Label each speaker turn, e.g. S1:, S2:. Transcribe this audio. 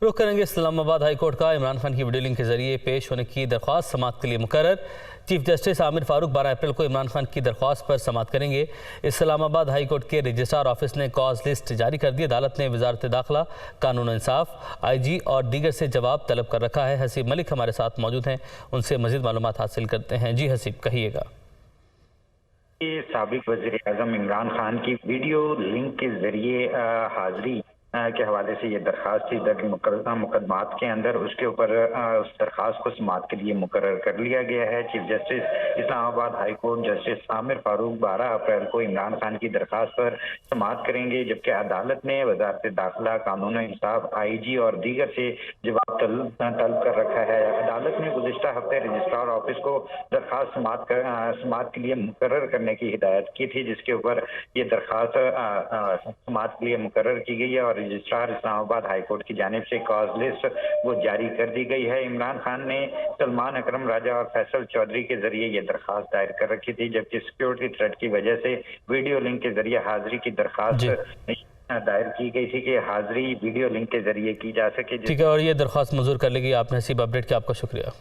S1: रुख करेंगे Islamabad high court का इमरान खान की वीडियो लिंक के जरिए पेश होने की दरख्वास्त समाअत के लिए मुकर्रर। चीफ जस्टिस आमिर फारूक 12 अप्रैल को इमरान खान की दरख्वास्त पर समाअत करेंगे। इस्लामाबाद हाई कोर्ट के रजिस्ट्रार ऑफिस ने कॉज लिस्ट जारी कर दी। अदालत ने वजारत दाखिला, कानून इंसाफ, IG और दीगर से जवाब तलब कर रखा है। हसीब मलिक हमारे साथ मौजूद हैं, उनसे मजीद मालूमात हासिल करते हैं। जी हसीब, कहिएगा।
S2: साबिक वज़ीर-ए-आज़म इमरान खान की वीडियो लिंक के जरिए हाजिरी के हवाले से ये दरख्वास्त थी दर्ज मुकदमात के अंदर, उसके ऊपर उस दरख्वास्त को समाअत के लिए मुकर्रर कर लिया गया है। Chief justice Islamabad high court justice Aamir Farooq 12 अप्रैल को इमरान खान की दरख्वास्त पर समाअत करेंगे, जबकि अदालत ने वजारत दाखिला, कानून इंसाफ, IG और दीगर से जवाब तलब कर रखा है। अदालत ने गुज़िश्ता हफ्ते रजिस्ट्रार ऑफिस को दरख्वास्त समाअत के लिए मुकर्रर करने की हिदायत की थी, जिसके ऊपर ये दरख्वास्त समाअत के लिए मुकर्रर की गई है और रजिस्ट्रार इस्लामाबाद हाई कोर्ट की जानिब से कॉज लिस्ट वो जारी कर दी गई है। इमरान खान ने सलमान अकरम राजा और फैसल चौधरी के जरिए ये दरख्वास्त दायर कर रखी थी, जबकि सिक्योरिटी थ्रेट की वजह से वीडियो लिंक के जरिए हाजिरी की दरख्वास्त दायर की गई थी कि हाजिरी वीडियो लिंक के जरिए की जा सके।
S1: ठीक है, और ये दरख्वास्त मंजूर कर ली गई। आपने हसीब अपडेट किया, आपका शुक्रिया।